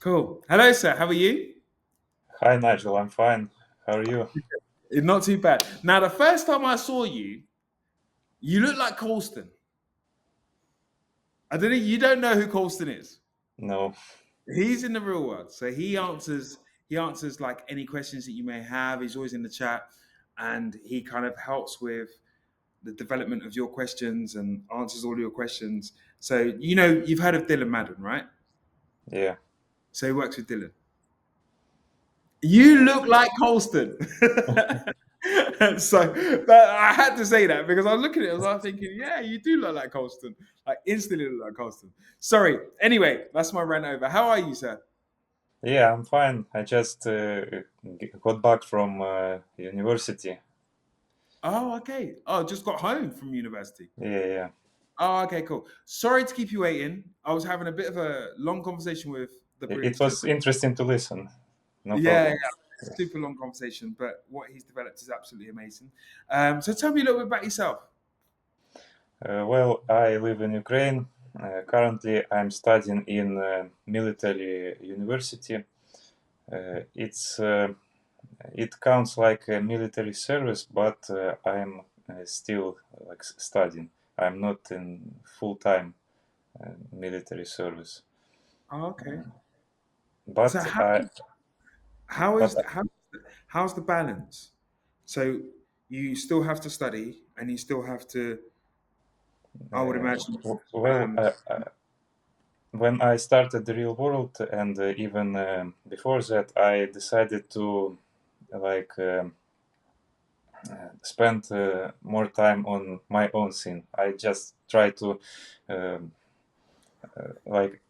Cool. Hello, sir. How are you? Hi Nigel, I'm fine. How are you? Not too bad. Now, the first time I saw you, you look like Colston. I don't know. You don't know who Colston is. No. He's in the real world, so he answers like any questions that you may have. He's always in the chat, and he kind of helps with the development of your questions and answers all your questions. So you've heard of Dylan Madden, right? Yeah. So he works with Dylan. You look like Colston. So I had to say that because I was looking at it, I was thinking, yeah, you do look like Colston. Like instantly look like Colston. Sorry. Anyway, that's my rant over. How are you, sir? Yeah, I'm fine. I just got back from university. Oh, okay. Oh, just got home from university. Yeah, yeah. Oh, okay, cool. Sorry to keep you waiting. I was having a bit of a long conversation with the It previous was gentleman. interesting to listen. No Yeah, yeah, problem. super long conversation, but what he's developed is absolutely amazing. So tell me a little bit about yourself. Well, I live in Ukraine. Currently, I'm studying in military university. It counts like a military service, but I'm still like studying. I'm not in full-time military service. Oh, okay. So But I how but is how's the balance? So you still have to study, and you still have to, I would imagine, well, when I started the real world, and even before that, I decided to like spend more time on my own scene. I just try to um, like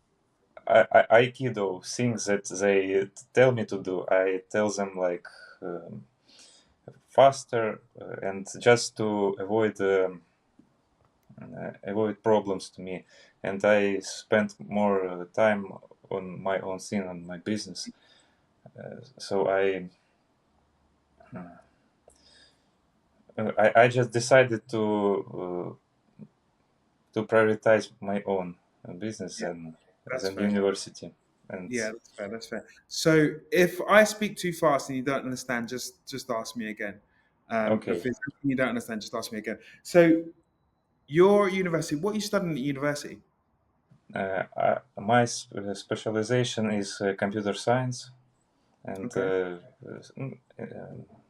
Aikido things that they tell me to do. I tell them like faster and just to avoid problems to me, and I spent more time on my own thing, on my business. So I just decided to prioritize my own business yeah, and that's than fair. university. And Yeah, that's fair. That's fair. So if I speak too fast and you don't understand, just ask me again. If okay, there's something you don't understand, just ask me again. So your university, what are you studying at university? my specialization is computer science, and Okay.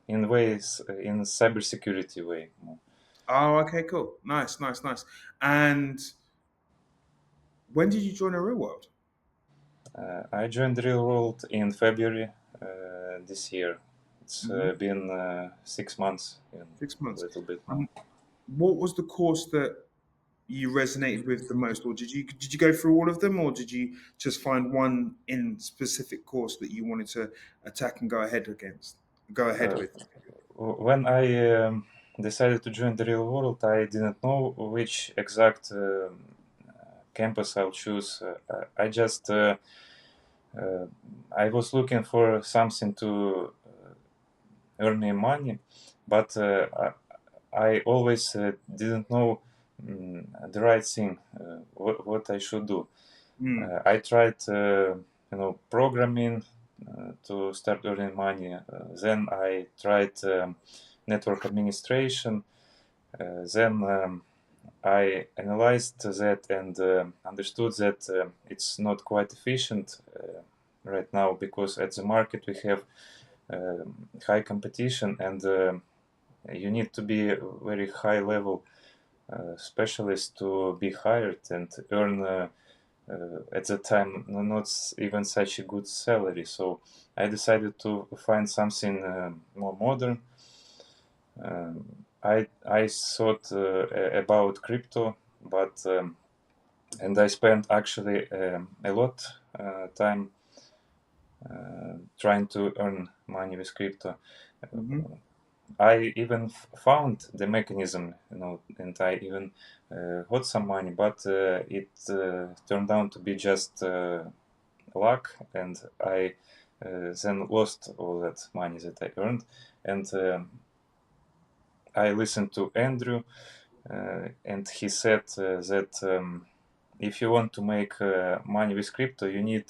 in ways in cybersecurity way. Oh, okay, cool. Nice, nice, nice. And when did you join the real world? I joined the real world in February this year. It's Hmm. been 6 months, a 6 months. little bit more. Um, what was the course that you resonated with the most, or did you go through all of them, or did you just find one in specific course that you wanted to attack and go ahead Uh, with? when I decided to join the real world, I didn't know which exact campus I'll choose. I just uh, I was looking for something to earn me money, but I always didn't know the right thing, what I should do. Mm, I tried, programming to start earning money. Then I tried network administration. Then I analyzed that and understood that it's not quite efficient right now because at the market we have high competition and you need to be a very high level specialist to be hired and earn at the time not even such a good salary. So I decided to find something more modern. I thought about crypto, but and I spent actually a lot time trying to earn money with crypto. hmm I even found the mechanism, and I even got some money, but it turned out to be just luck, and I then lost all that money that I earned. And I listened to Andrew, and he said that if you want to make money with crypto, you need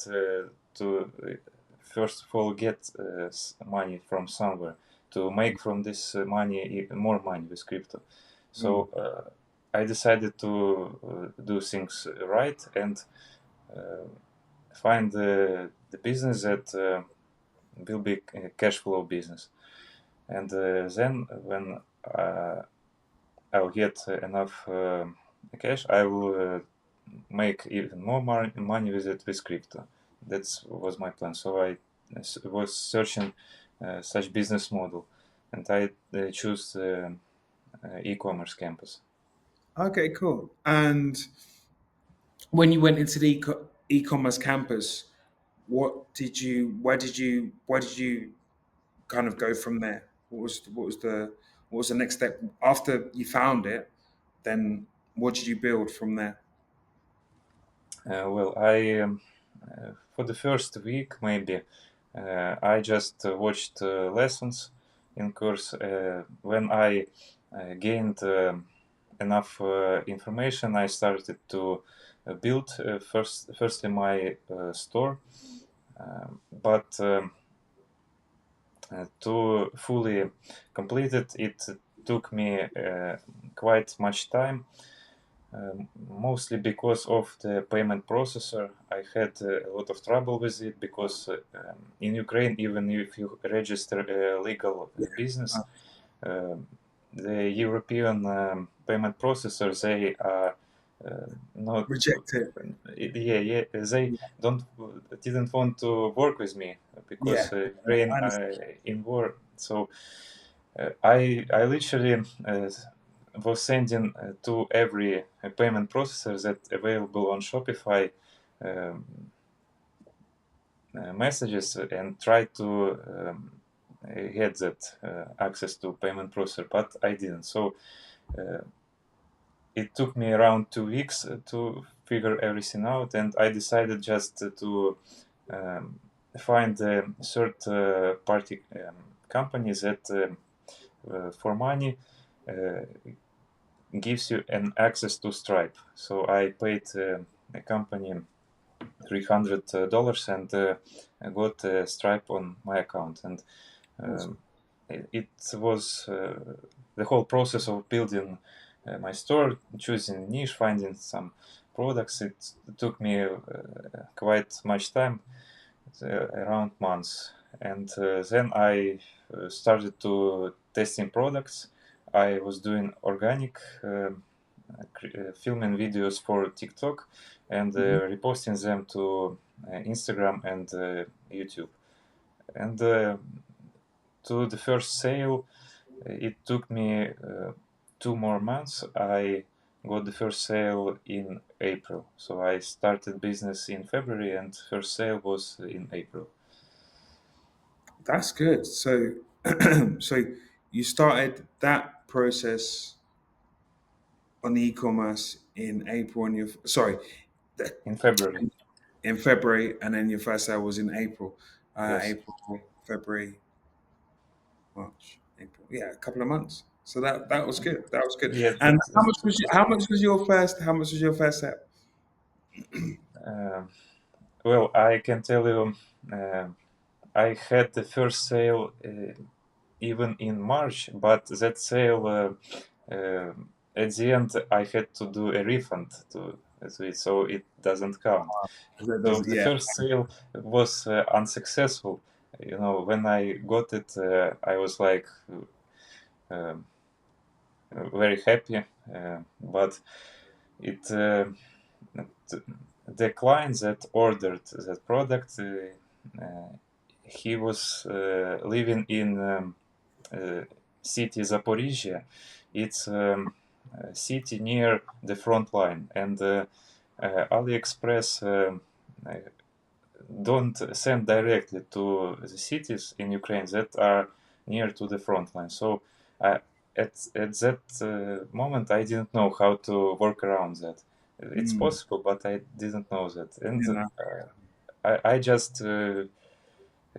to first of all get money from somewhere to make from this money more money with crypto. So I decided to do things right and uh, find the business that will be a cash flow business. And then when I'll get enough cash, I will make even more money with it with crypto. That was my plan. So I was searching such business model, and I choose e-commerce campus. Okay, cool. And when you went into the e-commerce campus, where did you kind of go from there? What was the next step after you found it? Then what did you build from there? Well, I for the first week maybe I just watched lessons in course. When I gained enough information, I started to build firstly my store, but to fully complete it, it took me quite much time. Mostly because of the payment processor. I had a lot of trouble with it because in Ukraine, even if you register a legal business, Uh, the European payment processors, they are not, Reject it. yeah, they don't didn't want to work with me Yeah, because Ukraine I understand. in war. So I literally was sending to every payment processor that available on Shopify um, messages and try to get that access to payment processor, but I didn't. So uh, it took me around 2 weeks to figure everything out, and I decided just to um, find a third party company that for money uh, gives you an access to Stripe. So I paid a company $300 and I got Stripe on my account. And Awesome. um, it was the whole process of building my store, choosing niche, finding some products. It took me quite much time, around months. And then I started to testing products. I was doing organic filming videos for TikTok and Mhm. reposting them to Instagram and YouTube. And to the first sale, it took me 2 more months. I got the first sale in April. So I started business in February and first sale was in April. That's good. So, so you started that process on the e-commerce in April, and th- In February, in February, and then your first sale was in April. yes. April, February, March, April. Yeah, a couple of months. So that was good. That was good. Yeah, And how much was your first sale? uh, well, I can tell you, uh, I had the first sale even in March, but that sale at the end I had to do a refund to it, so it doesn't count. That So doesn't. the Yeah. first sale was unsuccessful. You know, when I got it, I was like um very happy, but it the client that ordered that product, he was living in city Zaporizhia. It's a city near the front line, and AliExpress uh, don't send directly to the cities in Ukraine that are near to the front line. So uh, at that moment, I didn't know how to work around that. It's Mm, possible, but I didn't know that, and you know. I just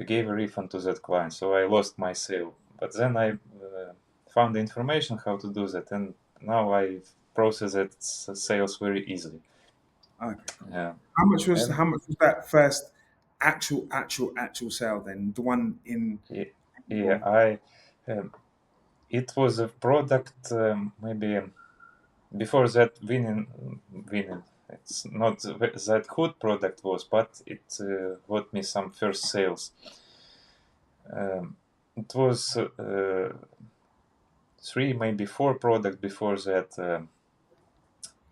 gave a refund to that client, so I lost my sale. But then I found the information how to do that, and now I process that sales very easily. Okay, cool. Yeah, How much was and that first actual sale then, the one in Yeah, Ihor? it was a product maybe before that winning. It's not that good product was, but it got me some first sales. It was three, maybe four product before that.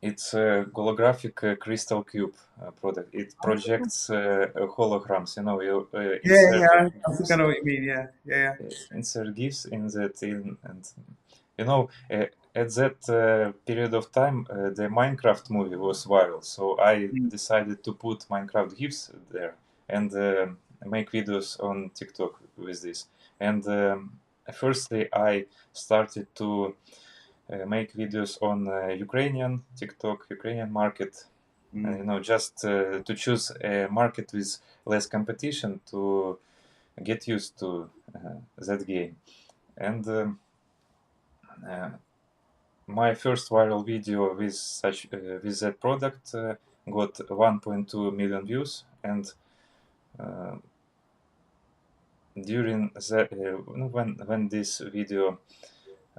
It's a holographic crystal cube product. It projects holograms. You know, you Yeah, insert yeah, I think I gifs, know what you mean. Yeah, yeah, insert gifs in that, and you know, at that period of time, the Minecraft movie was viral. So I yeah. decided to put Minecraft gifs there and make videos on TikTok with this. And firstly, I started to make videos on Ukrainian TikTok, Ukrainian market. Mm. You know, just to choose a market with less competition to get used to that game. And uh, my first viral video with such with that product got 1.2 million views, and uh, during that when this video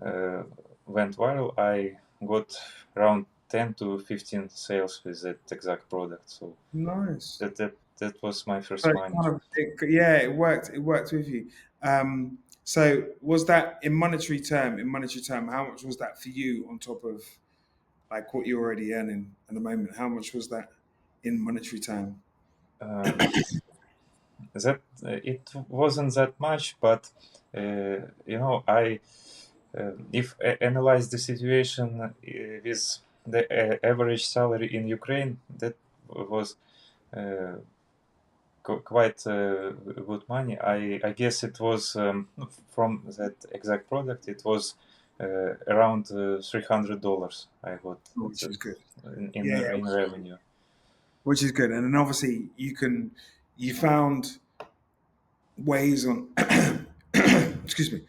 uh, went viral, I got around 10 to 15 sales with that exact product. So Nice. that was my So first it money. kind of, yeah, it worked. It worked with you. So was that in monetary term? In monetary term, how much was that for you on top of like what you're already earning at the moment? How much was that in monetary term? Um, that it wasn't that much, but you know, I if analyze the situation with the average salary in Ukraine, that was uh, quite good money. I guess it was from that exact product. It was around $300 I got Which is good. in Yeah, yeah, in revenue. which is good. And then obviously you found ways on, excuse me,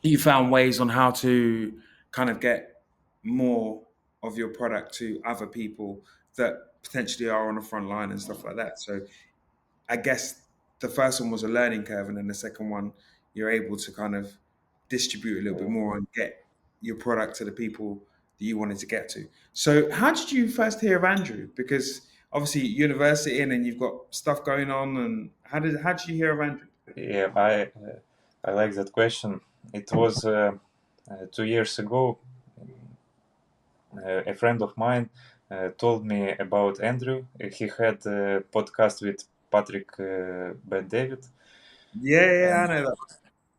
you found ways on how to kind of get more of your product to other people that potentially are on the front line and stuff like that. So I guess the first one was a learning curve, and then the second one, you're able to kind of distribute a little bit Yeah. more and get your product to the people that you wanted to get to. So, how did you first hear of Andrew? Because obviously, university and then you've got stuff going on. And how did you hear of Andrew? Yeah, I like that question. It was 2 years ago. A friend of mine told me about Andrew. He had a podcast with Patrick Bet David, Yeah, yeah, I and know that.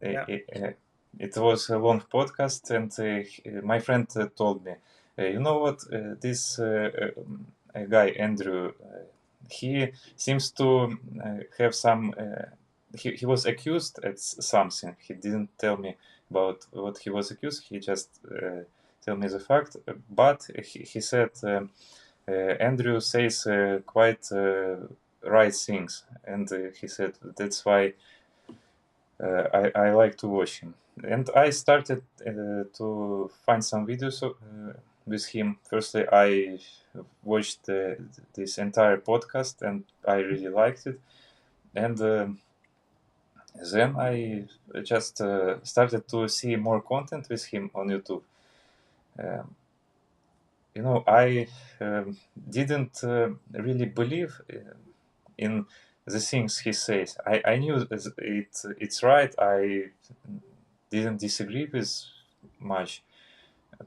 uh, Yeah, uh, it was a long podcast. And my friend told me, you know what, this guy Andrew, he seems to have some. He was accused at something. He didn't tell me about what he was accused. He just tell me the fact. But he said Andrew says quite right things, and he said that's why I like to watch him. And I started to find some videos with him. Firstly, I watched this entire podcast and I really liked it. And then I just started to see more content with him on YouTube. Um, you know, I didn't really believe in the things he says. I knew it's right. I didn't disagree with much,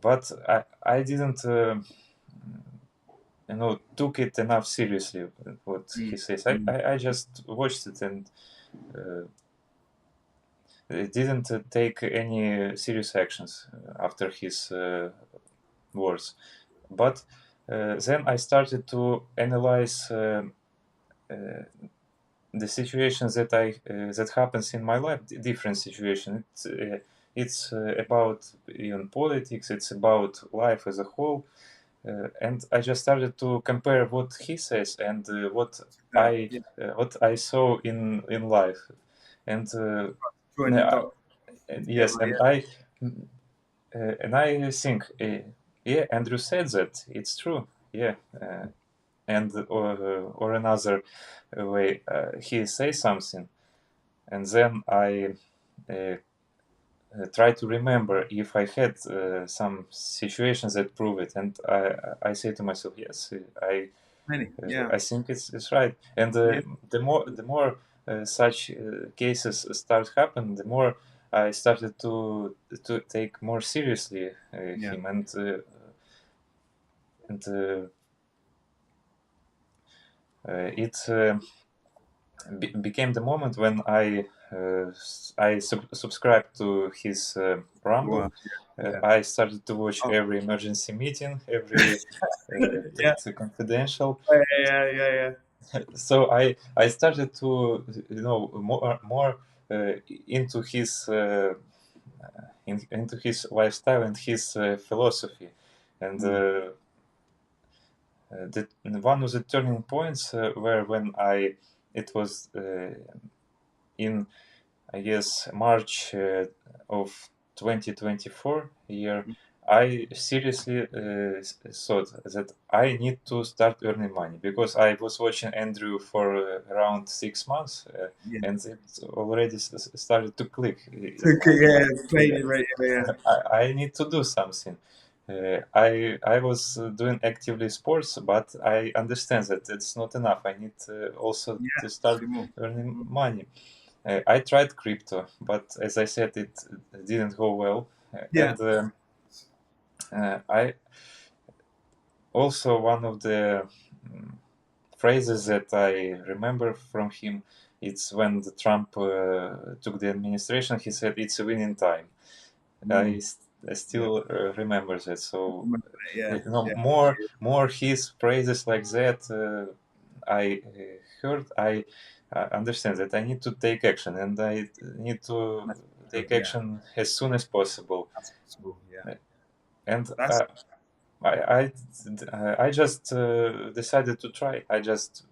but I didn't took it enough seriously what he mm, says. mm, I just watched it and uh, didn't take any serious actions after his words. But then I started to analyze uh, the situations that happens in my life, different situation. It's about even politics. It's about life as a whole, and I just started to compare what he says and that, yeah, what I saw in life, and join the yeah, dot yes, together. and I think, yeah, Andrew said that it's true, yeah, and or another way, he say something, and then I try to remember if I had some situations that prove it, and I say to myself, yes, Many. Yeah. I think it's right. And Yeah. the more such cases start happen, the more I started to take more seriously Yeah. him, and it became the moment when I subscribed to his Wow. Rumble. Yeah. I started to watch Oh. every emergency meeting, every Yeah. Tech Confidential. Yeah. Yeah. Yeah. Yeah. So I started to more uh, into his into his lifestyle and his philosophy, and Mm. one of the turning points were when I it was in I guess March of 2024 year, I seriously thought that I need to start earning money because I was watching Andrew for around 6 months, Yeah. and it already started to click. Okay, yeah. Played it right. Yeah. I need to do something. I was doing actively sports, but I understand that it's not enough. I need also Yeah. to start Do more. earning Mm. money. I tried crypto, but as I said, it didn't go well. Yeah. And I also one of the mm, phrases that I remember from him. It's when the Trump took the administration. He said it's a winning time. Mm. I Yeah. still remember that. So Remember that. Yeah. Yeah. more his phrases like that. I heard. I understand that I need to take action, and I need to That's true. take Yeah. action as soon as possible. That's possible. Yeah. And That's I just decided to try. I just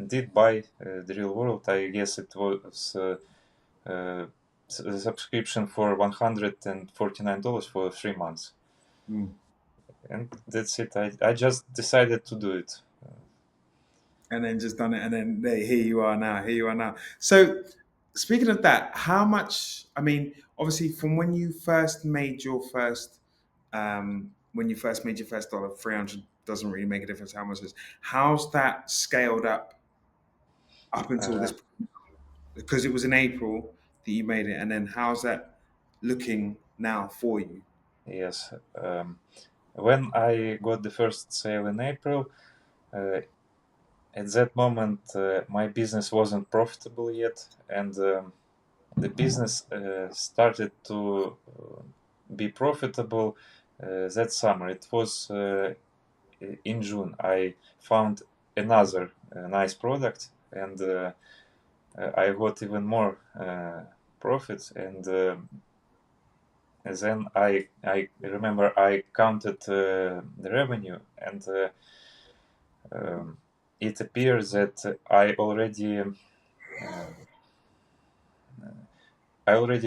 did buy the real world. I guess it was uh, a subscription for $149 for 3 months, mm. and that's it. I just decided to do it. And then just done it, and then there, here you are now. Here you are now. So, speaking of that, how much? I mean, obviously, from when you first made your first dollar, 300 doesn't really make a difference how much it is. How's that scaled up until Uh, this? Because it was in April that you made it, and then how's that looking now for you? yes. When I got the first sale in April, uh, at that moment my business wasn't profitable yet, and the business started to be profitable that summer. It was in June. I found another nice product, and I got even more profits. And then I remember I counted the revenue, and um, it appears that I already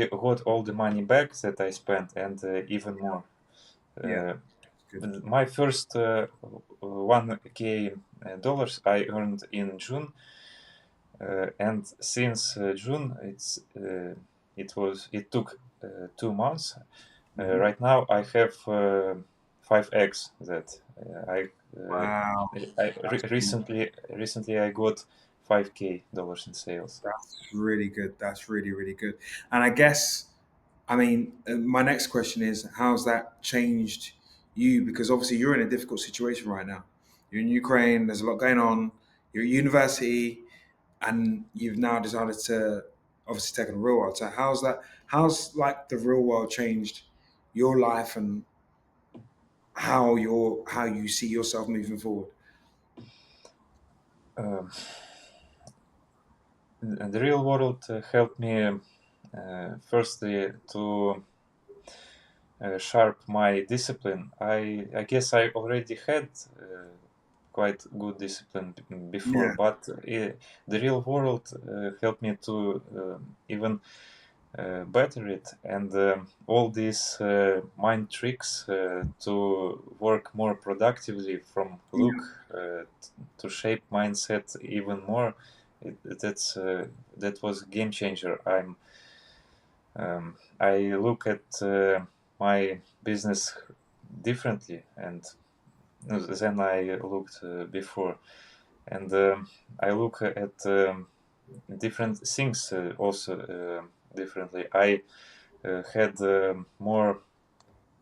got all the money back that I spent, and even more. Yeah, Uh, good. my first 1K dollars I earned in June, and since June it took 2 months. Hmm. Right now I have 5x that. Uh, Wow, I that's really, recently I got 5K dollars in sales. that's really good. That's really, really good. And I guess, I mean, my next question is, how's that changed you? Because obviously you're in a difficult situation right now. You're in Ukraine. There's a lot going on. You're at university, and you've now decided to obviously take on the real world. So how's that? How's like the real world changed your life and how you see yourself moving forward? Um, the real world helped me firstly to sharp my discipline. I guess I already had quite good discipline before, Yeah. but the real world helped me to even better it, and all these mind tricks to work more productively from look to shape mindset even more. That was a game changer. I look at my business differently, and than I looked before, and I look at different things also differently. I had more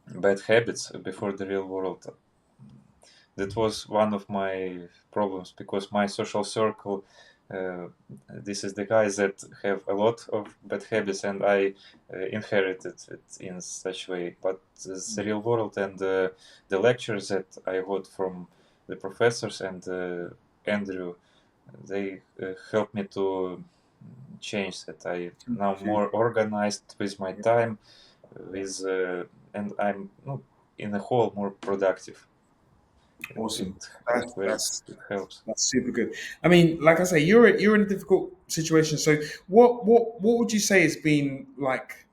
bad habits before the real world. That was one of my problems because my social circle, uh, this is the guys that have a lot of bad habits, and I inherited it in such way. But the real world and the lectures that I got from the professors and Andrew, they helped me to change that. I now more organized with my time, with and I'm in a whole more productive. Awesome. It That's very that's it helps. that's super good. I mean, like I say, you're in a difficult situation. So, what would you say has been like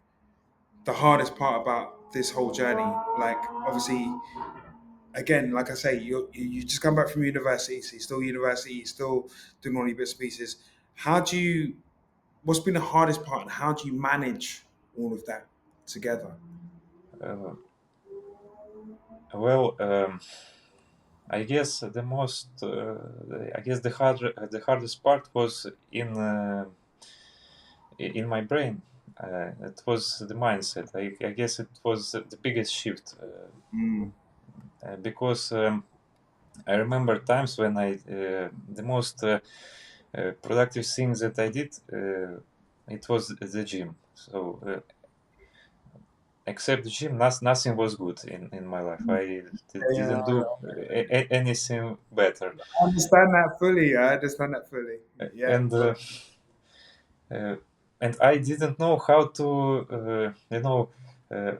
the hardest part about this whole journey? Like, obviously, again, like I say, you just come back from university, so you're still university, you're still doing all your bits and pieces. How do you? What's been the hardest part, and how do you manage all of that together? Uh, well, I guess the most, I guess the hardest part was in my brain. It was the mindset. I guess it was the biggest shift Mm, because I remember times when the most productive things that I did, it was the gym. So except the gym, nothing was good in my life. I yeah, didn't do anything better. I understand that fully. I understand that fully. Yeah. And uh, and I didn't know how to uh,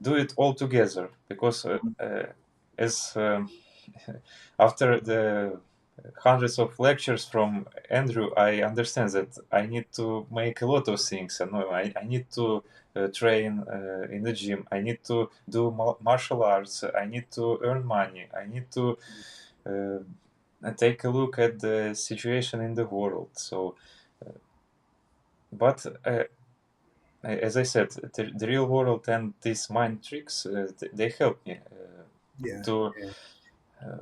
do it all together because as after the hundreds of lectures from Andrew, I understand that I need to make a lot of things. And I need to train in the gym. I need to do martial arts. I need to earn money. I need to take a look at the situation in the world. So, but as I said, the real world and these mind tricks, they help me Yeah. to Yeah. uh,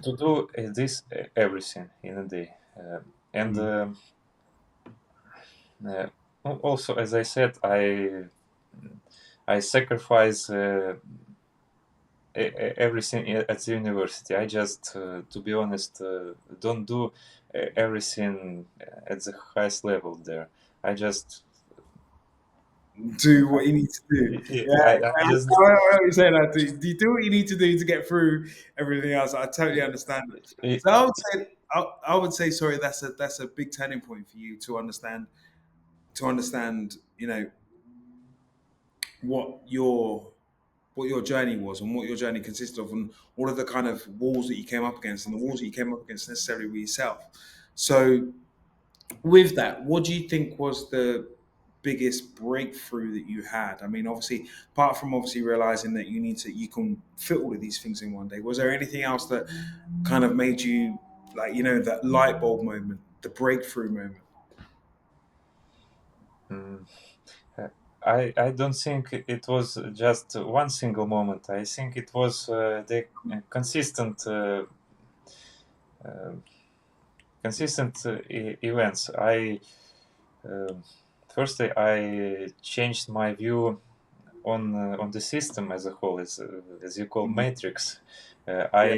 to do this everything in a day. And Mm, uh, also, as I said, I sacrifice everything at the university. I just, to be honest, don't do everything at the highest level there. I just, do what you need to do. Yeah, I just, I know you say that. Do you do what you need to do to get through everything else? I totally understand that. So I would say, sorry, that's a big turning point for you to understand, what your what your journey was and what your journey consisted of, and all of the kind of walls that you came up against, and the walls that you came up against necessarily with yourself. So with that, what do you think was the biggest breakthrough that you had? I mean, obviously, apart from obviously realizing that you can fit all of these things in one day, was there anything else that kind of made you, like, that light bulb moment, the breakthrough moment? mm, I don't think it was just one single moment. I think it was the consistent uh, events. Um Firstly, I changed my view on the system as a whole, as you call Mm, matrix. yeah,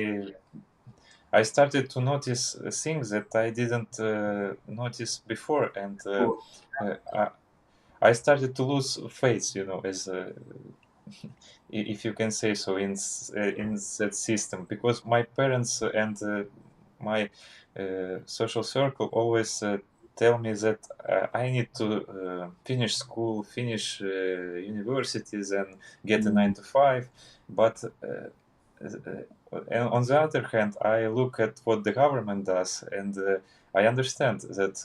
I started to notice things that I didn't notice before, and cool. uh, I, I started to lose faith, as if you can say so, in that system, because my parents and my social circle always tell me that I need to finish school, finish universities, and get a nine Mm, to five. But and on the other hand, I look at what the government does, and I understand that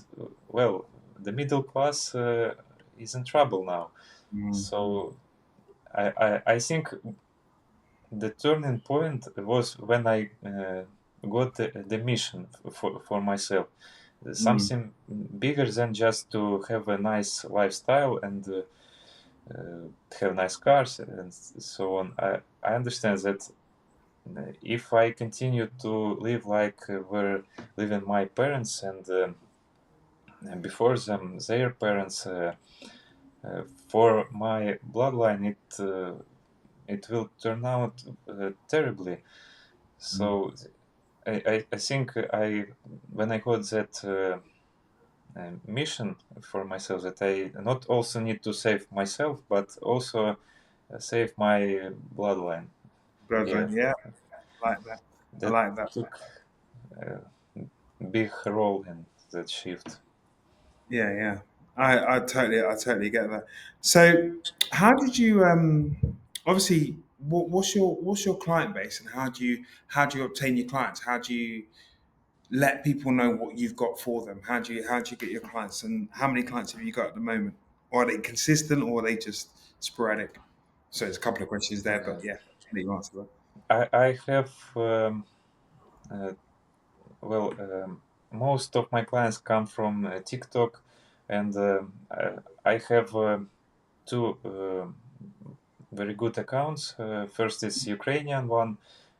well, the middle class. is in trouble now. Mm. So I think the turning point was when I got the mission for myself, Mm. something bigger than just to have a nice lifestyle and have nice cars and so on. I understand that if I continue to live like were living my parents and before them, their parents, for my bloodline, it will turn out terribly. Mm. So I think I when I got that mission for myself, that I not also need to save myself, but also save my bloodline. Yeah, Bloodline, yeah, I like that. I that like that. took a big role in that shift. Yeah, yeah. I totally get that. So, how did you obviously what's your client base and how do you obtain your clients? How do you let people know what you've got for them? How do you get your clients and how many clients have you got at the moment? Or are they consistent or are they just sporadic? So there's a couple of questions there, but Uh, yeah, let you answer that. I have uh, well, most of my clients come from TikTok, and I have two very good accounts. First is Ukrainian one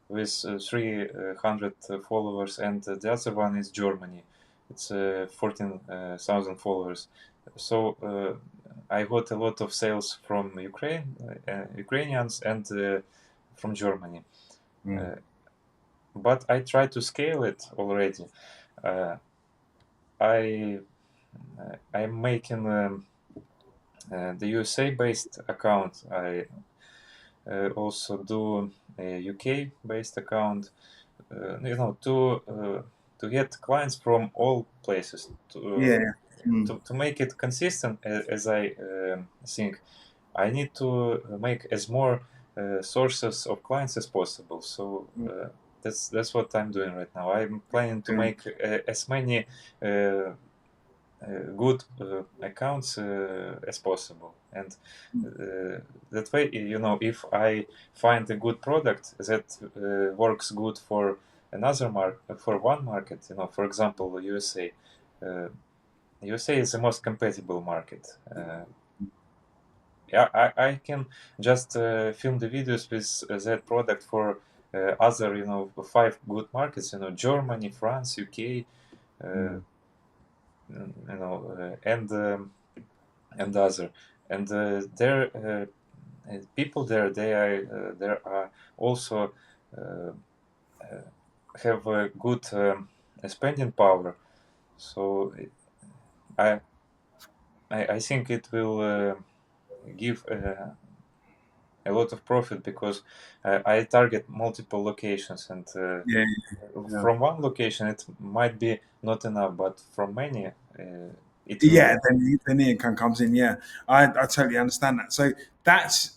with 300 followers, and the other one is Germany. It's 14,000 followers. So I got a lot of sales from Ukrainians and from Germany. Mm. Uh, but I try to scale it already. Uh, I I'm making the USA based account. I also do a UK based account. To get clients from all places Yeah, yeah. Mm. to make it consistent. As I think, I need to make as more sources of clients as possible. So Mm. that's what I'm doing right now. I'm planning to Mm. make as many good accounts as possible, and that way, if I find a good product that works good for for one market, for example, USA. uh, USA is the most compatible market. Yeah, I can just film the videos with that product for other, five good markets, Germany, France, UK, uh, Mm. and other. And there, people there are also uh, uh, have a good spending power. So I I think it will give a lot of profit because I target multiple locations, and Yeah, yeah. from one location it might be not enough, but from many it Yeah, will. then the income comes in. Yeah, I totally understand that. So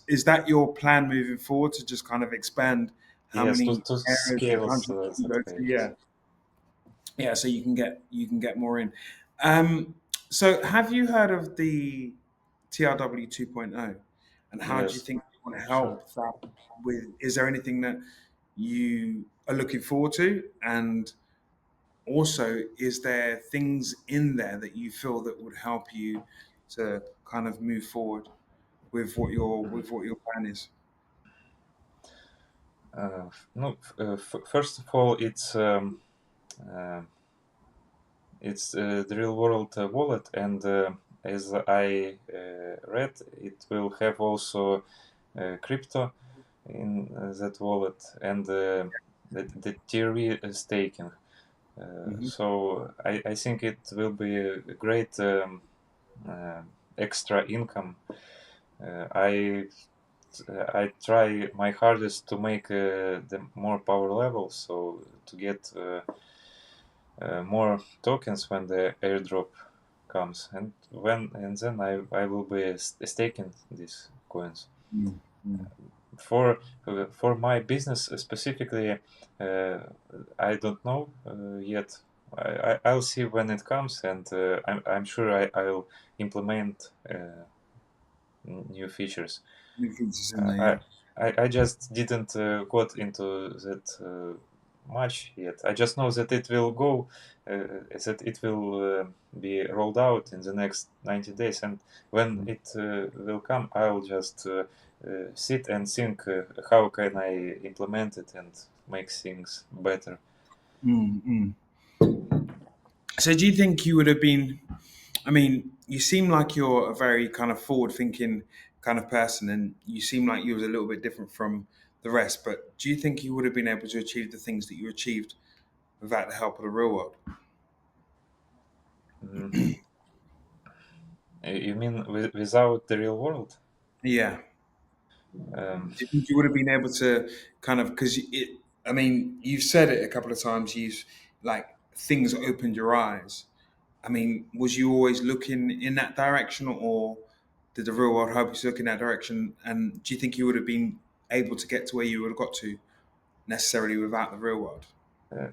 is that your plan moving forward to just kind of expand how Yes, many to areas and scale countries you that go to? way. Yeah, Yes. yeah. So you can get more in. So have you heard of the TRW 2.0, and how do you Yes, think you want to sure. help that with? Is there anything that you are looking forward to, and also, is there things in there that you feel that would help you to kind of move forward with what your plan is? No, first of all, uh, it's the real world wallet, and as I read, it will have also crypto in that wallet and the tier staking. Hmm. So I think it will be a great uh, extra income. I try my hardest to make the more power level, so to get more tokens when the airdrop comes, and then I will be staking these coins. Mm. For my business specifically, uh, I don't know yet. I'll see when it comes, and I'm sure I'll implement new features. New features in Uh, there, I, yeah. I just didn't got into that much yet. I just know that it will go, that it will be rolled out in the next 90 days, and when it will come, I'll just sit and think how can I implement it and make things better. Mm, mm. So do you think you would have been, I mean, you seem like you're a very kind of forward-thinking kind of person, and you seem like you was a little bit different from the rest. But do you think you would have been able to achieve the things that you achieved without the help of the real world? Mm. You mean without the real world? Yeah. Um, Do you think you would have been able to kind of because it? I mean, you've said it a couple of times. You've like things opened your eyes. I mean, was you always looking in that direction, or did the real world help you to look in that direction? And do you think you would have been able to get to where you would have got to necessarily without the real world? uh,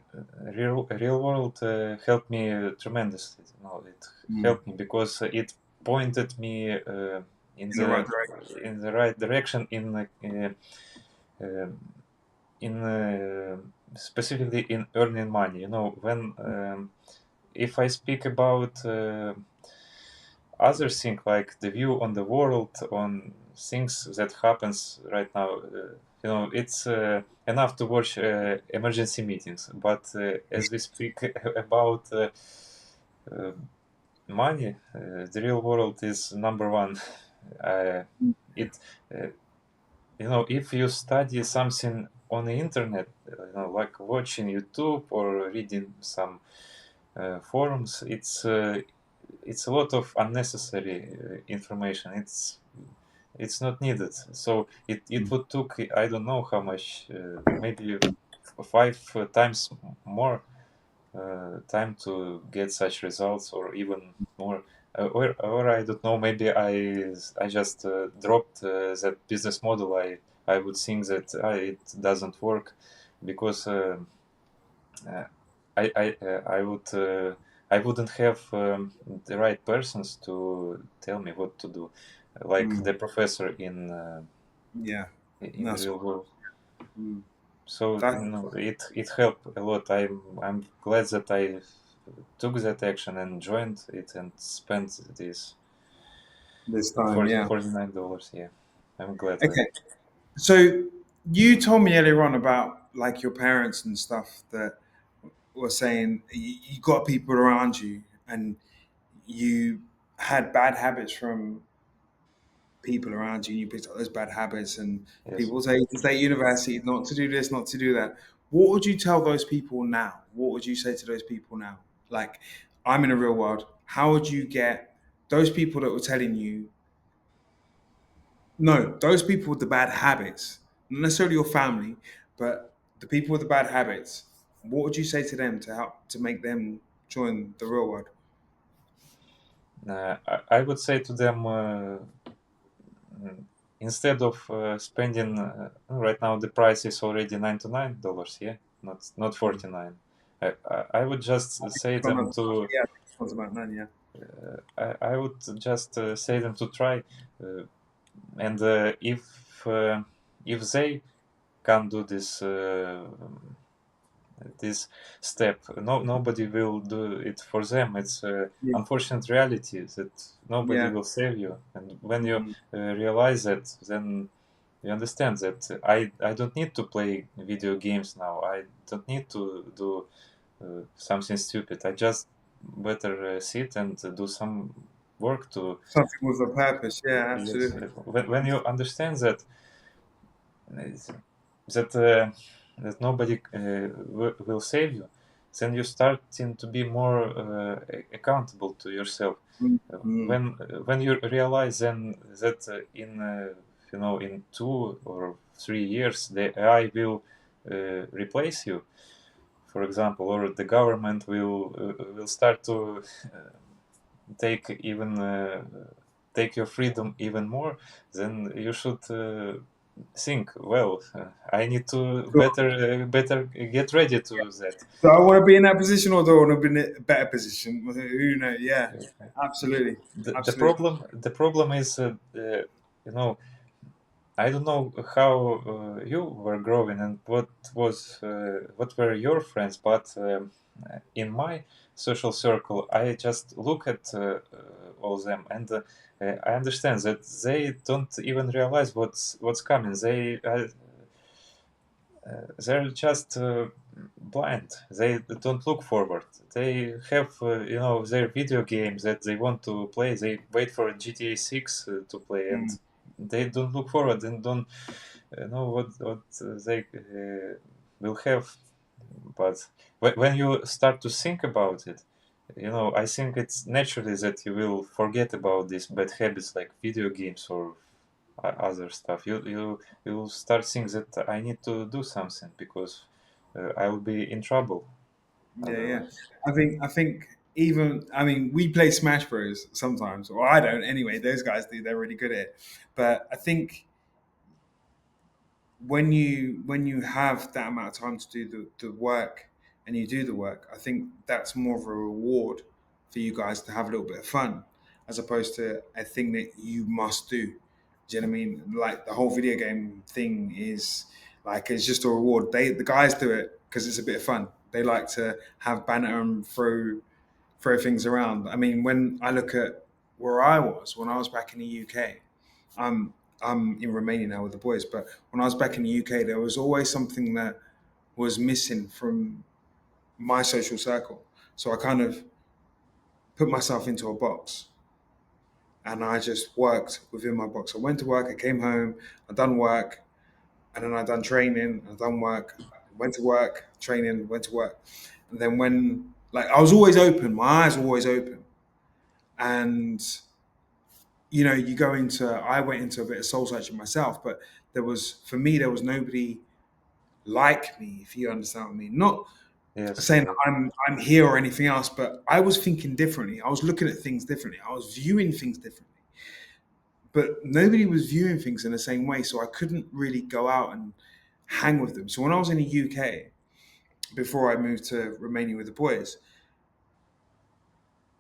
real world helped me tremendously. No, it Mm. helped me because it pointed me in In the the right direction. right direction um, in specifically in earning money. You know, when if I speak about other thing like the view on the world, on things that happens right now, you know, it's enough to watch emergency meetings. But as we speak about uh, money, the real world is number one. uh, it you know, if you study something on the internet, you know, like watching YouTube or reading some forums, it's a lot of unnecessary information. It's not needed. So it would took, I don't know how much, maybe five times more time to get such results, or even more. Or I don't know. Maybe I just dropped that business model. I would think that it doesn't work because uh, I wouldn't have the right persons to tell me what to do, like Mm. the professor Yeah, in the that's real what. world. Mm. So you That, know, it helped a lot. I'm glad that I took that action and joined it and spent this this time, yeah. $49. Yeah, I'm glad that. Okay. So you told me earlier on about like your parents and stuff that were saying you got people around you and you had bad habits from people around you and you picked up those bad habits and Yes. people say to stay at university not to do this, not to do that. What would you tell those people now? What would you say to those people now? Like, I'm in the real world. How would you get those people that were telling you, no, those people with the bad habits, not necessarily your family, but the people with the bad habits, what would you say to them to help to make them join the real world? I would say to them, mm, instead of spending right now the price is already $99. Yeah, not 49. I would just say From them to yeah, it was about none, yeah. I would just say them to try, uh, and if they can't do this step, nobody will do it for them. It's Yeah. unfortunate reality that nobody Yeah. will save you, and when you Mm. realize that, then you understand that I don't need to play video games now. I don't need to do something stupid. I just better sit and do some work to. Something with a purpose, yeah, Yes, absolutely. when you understand that uh, that nobody will save you, then you starting to be more accountable to yourself. Mm. Mm. When you realize then that in you know, in 2 or 3 years the AI will replace you, for example, or the government will start to take even take your freedom even more, then you should. think. Well, I need to So, better get ready to that. so I want to be in that position, or do I want to be in a better position? Who knows? Yeah, absolutely, The absolutely. problem is, you know, I don't know how you were growing and what were your friends, but in my social circle, I just look at all them, and I understand that they don't even realize what's coming. They're just blind. They don't look forward. They have, their video games that they want to play. They wait for GTA 6 to play, and Mm. they don't look forward and don't know what they will have. But when you start to think about it, I think it's naturally that you will forget about these bad habits like video games or other stuff. You start thinking that I need to do something because I will be in trouble Yeah, yeah. otherwise. I think even we play Smash Bros sometimes, or I don't anyway. Those guys do. They're really good at it. But I think when you have that amount of time to do the work and you do the work, I think that's more of a reward for you guys to have a little bit of fun as opposed to a thing that you must do. Do you know what I mean? Like the whole video game thing is like it's just a reward. The guys do it because it's a bit of fun. They like to have banter and throw things around. I mean, when I look at where I was when I was back in the UK, I'm I'm in Romania now with the boys, but when I was back in the UK, there was always something that was missing from my social circle. So I kind of put myself into a box and I just worked within my box. I went to work, I came home, I done work, and then I done training, I done work, went to work, training, went to work. And then when like I was always open, my eyes were always open. And you go into I went into a bit of soul searching myself, but for me there was nobody like me, if you understand what I mean. Not Yes, saying that right. I'm here or anything else, but I was thinking differently. I was looking at things differently. I was viewing things differently. But nobody was viewing things in the same way, so I couldn't really go out and hang with them. So when I was in the UK, before I moved to Romania with the boys,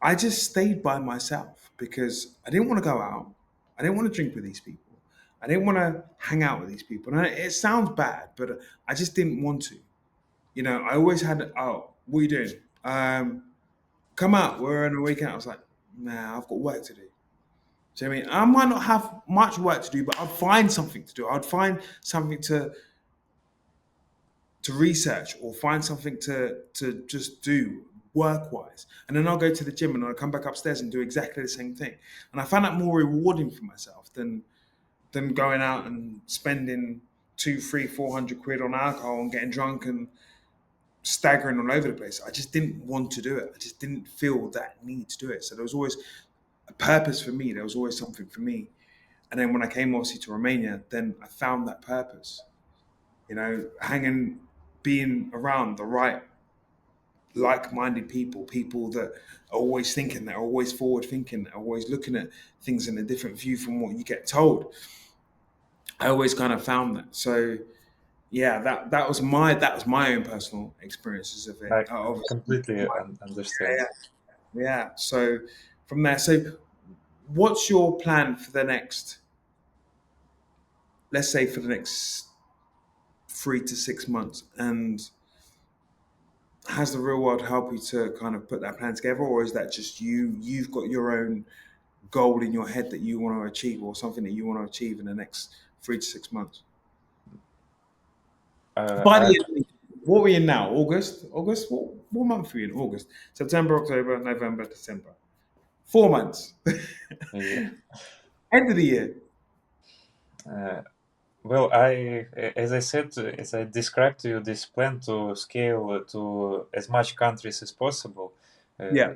I just stayed by myself because I didn't want to go out. I didn't want to drink with these people. I didn't want to hang out with these people. And it sounds bad, but I just didn't want to. I always had, oh, what are you doing? Come out. We're on a weekend. I was like, nah, I've got work to do. Do you know what I mean? I might not have much work to do, but I'd find something to do. I'd find something to research or find something to just do work wise. And then I'll go to the gym and I'll come back upstairs and do exactly the same thing. And I found that more rewarding for myself than going out and spending two, three, 400 quid on alcohol and getting drunk and staggering all over the place. I just didn't want to do it. I just didn't feel that need to do it. So there was always a purpose for me. There was always something for me. And then when I came obviously to Romania, then I found that purpose. Hanging, being around the right like-minded people, people that are always thinking, that are always forward thinking, that are always looking at things in a different view from what you get told. I always kind of found that. So yeah, that was my own personal experiences of it. I Obviously, completely understand. yeah, yeah. So from there, so what's your plan for the next? Let's say for the next 3 to 6 months, and has the real world helped you to kind of put that plan together, or is that just you've got your own goal in your head that you want to achieve, or something that you want to achieve in the next 3 to 6 months? By I the end, what are we in now? August. What month are we in? August, September, October, November, December. 4 months. yeah. End of the year. Uh, well, as I said, as I described to you, this plan to scale to as much countries as possible. Yeah.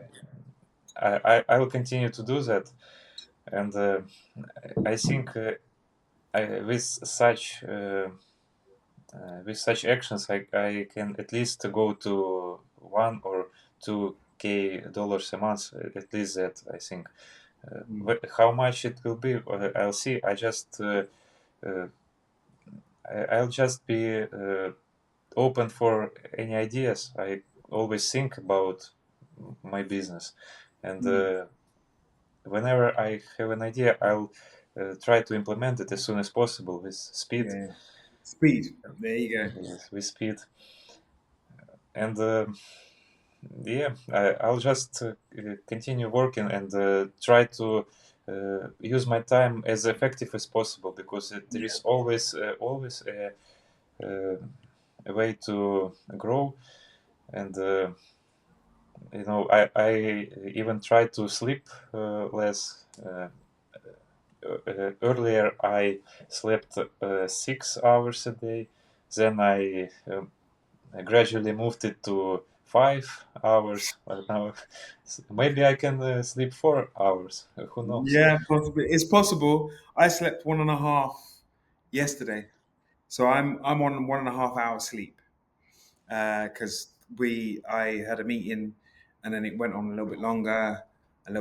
Uh, I will continue to do that, and I think with such actions, I can at least go to 1 or 2K dollars a month. At least that I think. Mm. How much it will be, I'll see. I just I'll just be open for any ideas. I always think about my business, and Mm. whenever I have an idea, I'll try to implement it as soon as possible with speed. Yeah. Speed. There you go. Yes, with speed, and yeah, I'll just continue working and try to use my time as effective as possible because there Yeah. is always uh, a way to grow, and I even try to sleep less. Earlier, I slept 6 hours a day. Then I gradually moved it to 5 hours. Right now, maybe I can sleep 4 hours. Who knows? Yeah, possibly. It's possible. I slept 1.5 yesterday, so I'm on 1.5 hours sleep because we I had a meeting and then it went on a little bit longer, and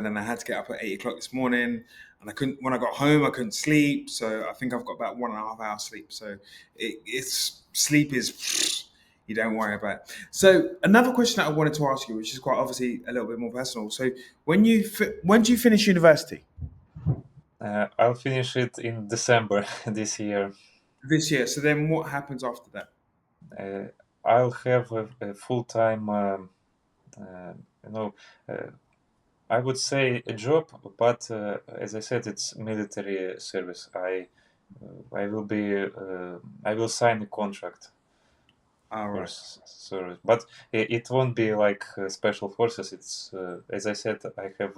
then I had to get up at 8 o'clock this morning, and I couldn't. When I got home, I couldn't sleep, so I think I've got about 1.5 hours sleep. So it's sleep is you don't worry about it. So another question that I wanted to ask you, which is quite obviously a little bit more personal. So when do you finish university? I'll finish it in December this year. This year. So then what happens after that? Uh, I'll have a full-time, uh, you know, uh, I would say a job, but as I said, it's military service. I will be, I will sign a contract All for right. service, but it won't be like special forces. It's as I said, I have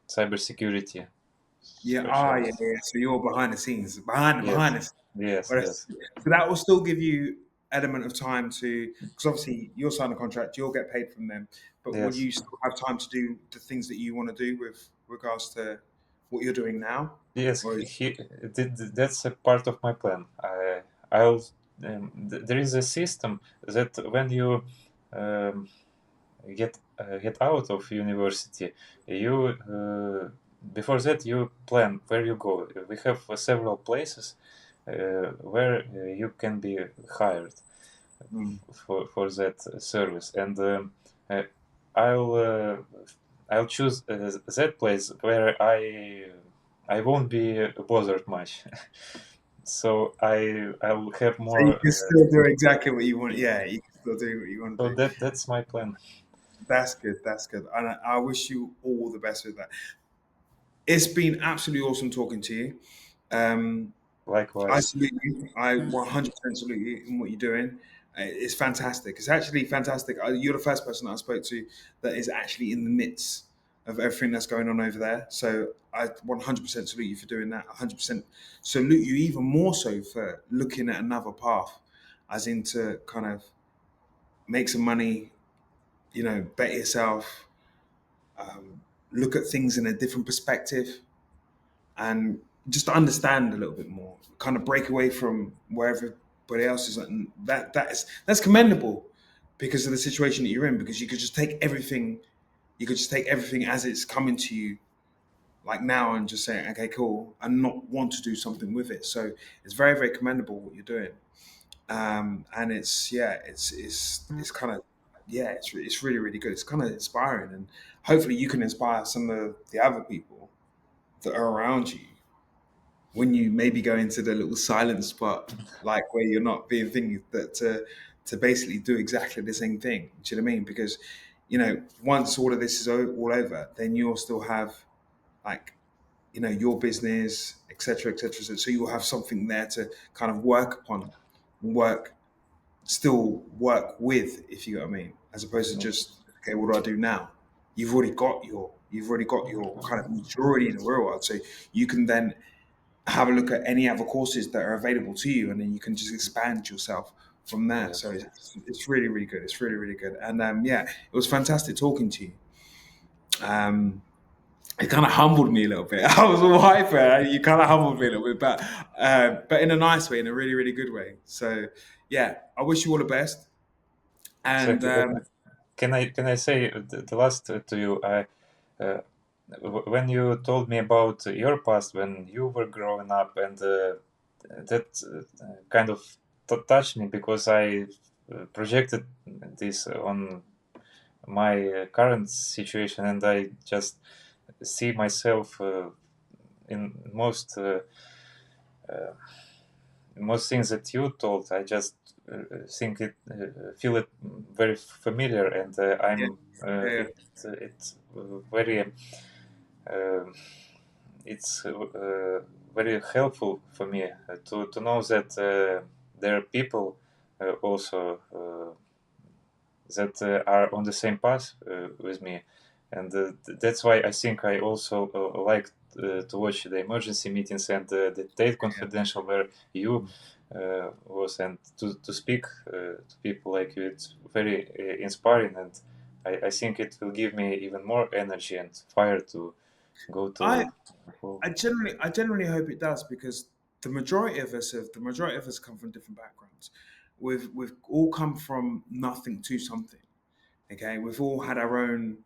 cybersecurity Yeah. Ah, yeah, specialist. yeah. So you're behind the scenes, behind Yes, the scenes. yes, But yes, so that will still give you element of time to, because obviously you'll sign a contract, you'll get paid from them. But will yes, you still have time to do the things that you want to do with regards to what you're doing now? yes. Or That's a part of my plan. I'll. There is a system that when you um, get out of university, you before that you plan where you go. We have several places where you can be hired Mm. for that service, and uh, I'll uh, I'll choose that place where I won't be bothered much. So I'll have So you more. can still do exactly what you want. Yeah, you can still do what you want to So do. that's my plan. That's good. That's good. And I wish you all the best with that. It's been absolutely awesome talking to you. Um, I Likewise. salute you. I 100% salute you in what you're doing. It's fantastic. It's actually fantastic. You're the first person that I spoke to that is actually in the midst of everything that's going on over there. So I 100% salute you for doing that. 100% salute you even more so for looking at another path, as in to kind of make some money, bet yourself, look at things in a different perspective, and just understand a little bit more, kind of break away from where everybody else is. And that's commendable because of the situation that you're in. Because you could just take everything as it's coming to you, like now, and just say, okay, cool, and not want to do something with it. So it's very, very commendable what you're doing. And it's kind of it's really, really good. It's kind of inspiring, and hopefully you can inspire some of the other people that are around you when you maybe go into the little silent spot, like where you're not being thinking that to basically do exactly the same thing. Do you know what I mean? Because once all of this is all over, then you'll still have like your business, etc., etc. So you'll have something there to kind of work upon, work still work with, if you know what I mean, as opposed to just okay, what do I do now? You've already got your kind of majority in the real world, so you can then have a look at any other courses that are available to you, and then you can just expand yourself from there. So Yes. it's really, really good. It's really, really good. And yeah, it was fantastic talking to you. Um, it kind of humbled me a little bit. I was all hyper. You kind of humbled me a little bit, but in a nice way, in a really, really good way. So yeah, I wish you all the best. So And can I say the last to you? Uh, when you told me about your past when you were growing up and that kind of touched me because I projected this on my current situation, and I just see myself in uh, most things that you told. I just think it, feel it very familiar, and Yeah, I'm yeah, it's very it's very helpful for me to know that there are people also that are on the same path with me, and that's why I think I also like to watch the emergency meetings and the Date yeah. Confidential where you Mm. was, and to speak to people like you. It's very inspiring, and I think it will give me even more energy and fire to go I to. I generally hope it does because the majority of us come from different backgrounds. We've all come from nothing to something. Okay, we've all had our own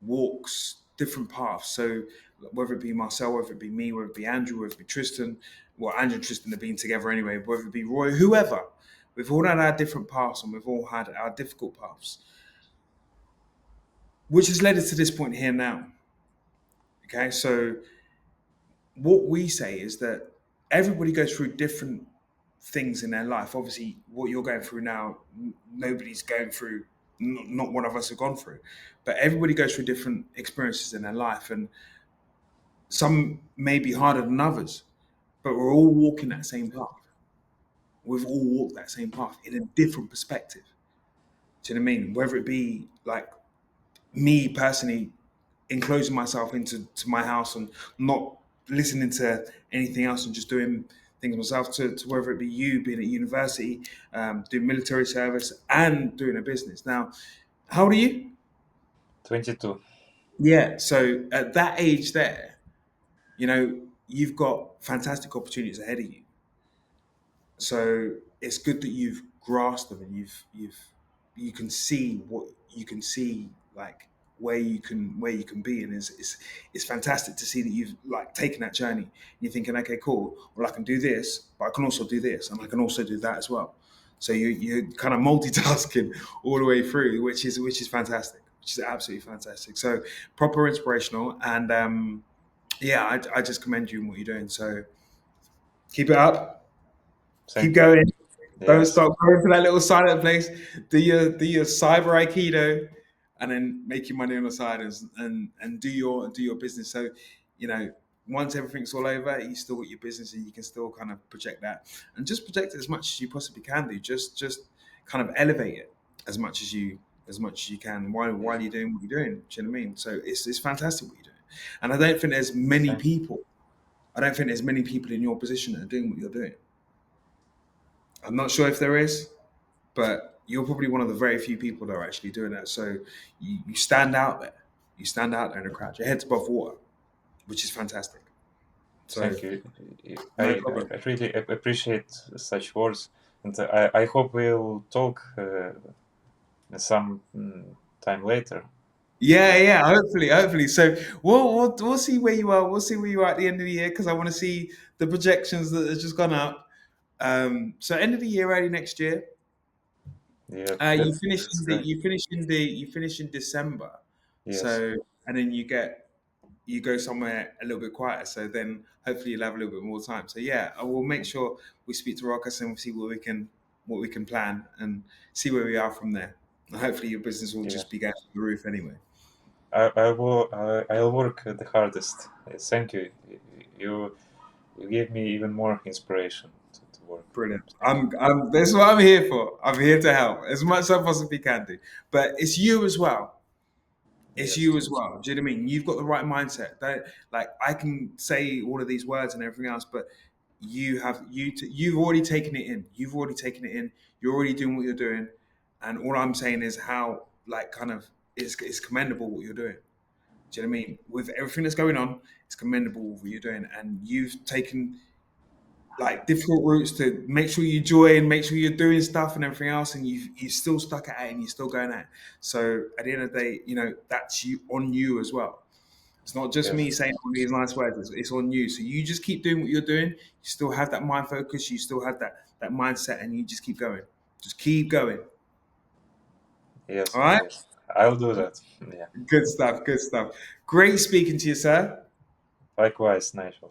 walks, different paths. So whether it be Marcel, whether it be me, whether it be Andrew, whether it be Tristan, well, Andrew and Tristan have been together anyway, whether it be Roy, whoever, we've all had our different paths and we've all had our difficult paths, which has led us to this point here now. Okay, so what we say is that everybody goes through different things in their life. Obviously, what you're going through now, nobody's going through, not one of us have gone through, but everybody goes through different experiences in their life. And some may be harder than others, but we're all walking that same path. We've all walked that same path in a different perspective. Do you know what I mean? Whether it be like me personally enclosing myself into my house and not listening to anything else and just doing things myself, to whether it be you being at university, doing military service and doing a business. Now, how old are you? 22. Yeah. So at that age there, you've got fantastic opportunities ahead of you. So it's good that you've grasped them and you can see what you can see, like where you can be, and it's fantastic to see that you've like taken that journey. You're thinking, okay, cool. Well, I can do this, but I can also do this, and I can also do that as well. So you're kind of multitasking all the way through, which is fantastic, which is absolutely fantastic. So proper inspirational, and yeah, I just commend you in what you're doing. So keep it up, keep Thank you. going. Don't Yes. stop going to that little silent place. Do your cyber aikido, and then make your money on the side, and do your business. So, you know, once everything's all over, you still got your business, and you can still kind of project that, and just project it as much as you possibly can do. Just kind of elevate it as much as you can while you're doing what you're doing. Do you know what I mean? So it's fantastic what you're doing, and I don't think there's many Thank people. I don't think there's many people in your position that are doing what you're doing. I'm not sure if there is, but you're probably one of the very few people that are actually doing that. So you stand out there. You stand out there in the crowd. Your head's above water, which is fantastic. So Thank you. no problem. I really appreciate such words, and I hope we'll talk some time later. Yeah, Yeah, yeah. Hopefully. So we'll see where you are. We'll see where you are at the end of the year because I want to see the projections that has just gone up. So end of the year, early next year. yeah. You That's finish that's in the great. you finish in December. Yes, So and then you go somewhere a little bit quieter. So then hopefully you'll have a little bit more time. So yeah, I will make sure we speak to Rokas and we'll see what we can plan and see where we are from there. And hopefully your business will yeah. just be going through the roof anyway. I'll work the hardest. Thank you. You you gave me even more inspiration to work. Brilliant. Thank you. That's what I'm here for. I'm here to help as much as I possibly can do. But it's you as well. It's Yes, you as well. Do you know what I mean? You've got the right mindset. Don't, like I can say all of these words and everything else, but you've already taken it in. You've already taken it in. You're already doing what you're doing, and all I'm saying is how like kind of it's commendable what you're doing. Do you know what I mean? With everything that's going on, it's commendable what you're doing, and you've taken like difficult routes to make sure you join, make sure you're doing stuff and everything else, and you still stuck at it and you're still going at it. So at the end of the day, that's you on you as well. It's not just me Yes, saying all these nice words. It's on you. So you just keep doing what you're doing. You still have that mind focus. You still have that mindset, and you just keep going. Just keep going. yes, All right. yes. I'll do that. Yeah. Good stuff. Good stuff. Great speaking to you, sir. Likewise, Nigel.